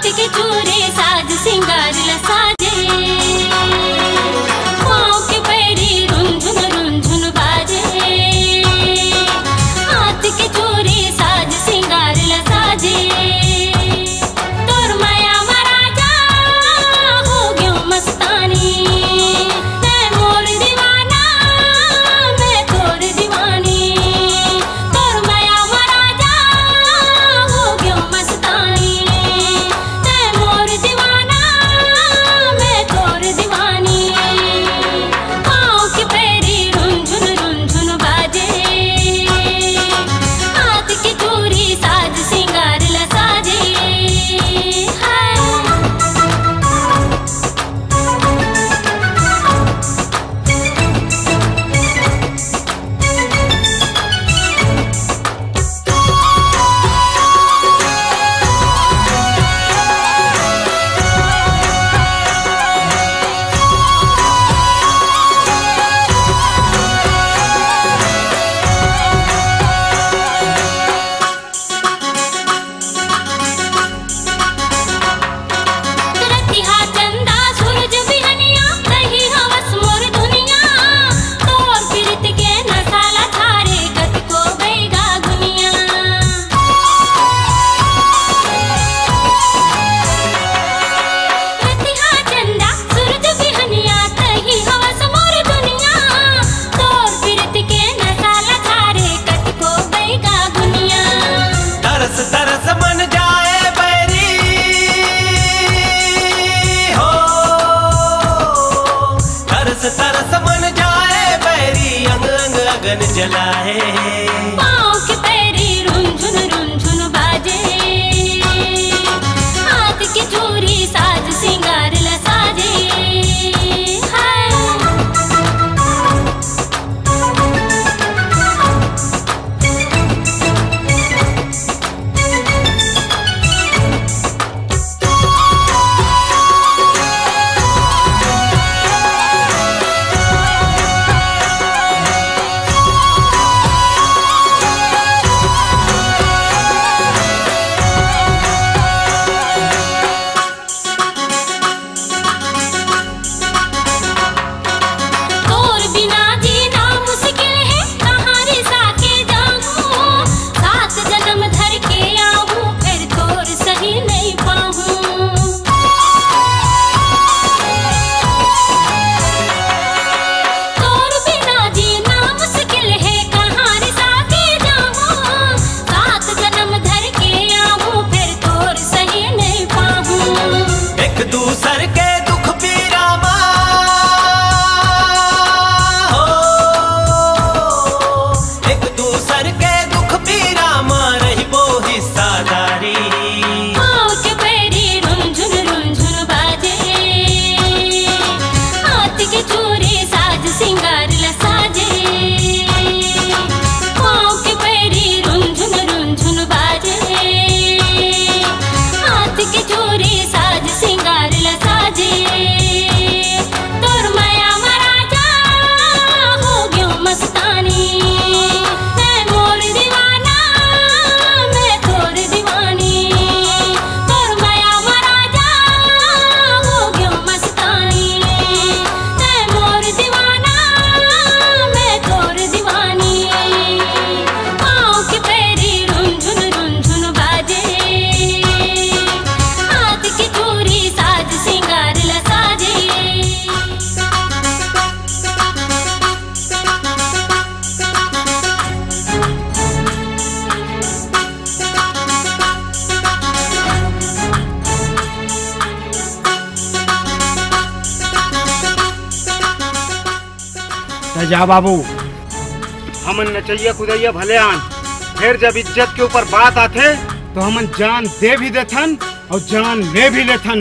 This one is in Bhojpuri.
हाथ के चूरे साज सिंगार लसाजे, पाँव के पैरी रुंझुन बाजे। हाथ के चूरे साज सिंगार लसाजे, तोर माया महाराजा हो गयो मस्तानी। मैं मोर दीवाना मैं तोर दीवानी, तोर माया महाराजा हो गयो मस्तानी। मैं मोर दीवाना मैं तोर दीवानी, पाँव के पैरी रुंझुन बाजे। हाथ के चूड़ी साज सिंगार लसाजे। रतिहा चंदा सूरज बिहनिया रही हवस मोर दुनिया, तोर प्रीत के नसाला थारे गत को बैगा दुनिया। रतिहा चंदा सूरज बिहनिया रही हवस मोर दुनिया, तोर प्रीत के नसाला थारे गत को बैगा दुनिया। तरस तरस मन जाए बैरी हो, तरस तरस मन जाए बैरी, अंग अंग अगन जलाए। पाँव के पैरी रुंझुन बाजे, हाथ की चूड़ी साज सिंगार लसाजे। तोर बिना जीना मुश्किल है, कहाँ रिसा के जाऊं। 7 जन्म धर के आऊं, फिर तोर सही नहीं पाऊं। तोर बिना जीना मुश्किल है, कहाँ रिसा के जाऊं। 7 जन्म धर के आऊं, फिर तोर सही नहीं पाऊं। एक दूसर के दुख पीरा हो, एक दूसर के दुख पीरा रही वो हिस्सादारी। पाँव के पैरी रुंझुन बाजे, हाथ के चूड़ी साज सिंगार लसाजे। पाँव के पैरी रुंझुन बाजे, हाथ के चूड़ी साज सिंगार लसाजे। तोर माया महाराजा हो गयो मस्तानी। मैं मोर दीवाना मैं तोर दीवानी, तोर माया महाराजा हो गयो मस्तानी। मैं मोर दीवाना मैं तोर दीवानी, पाँव के पैरी रुंझुन बाजे। हाथ की चूड़ी साज सिंगार लसाजे। जा बाबू, हमन नचैया कुदैया भले आन, फिर जब इज्जत के ऊपर बात आथे तो हमन जान दे भी देथन और जान ले भी लेथन।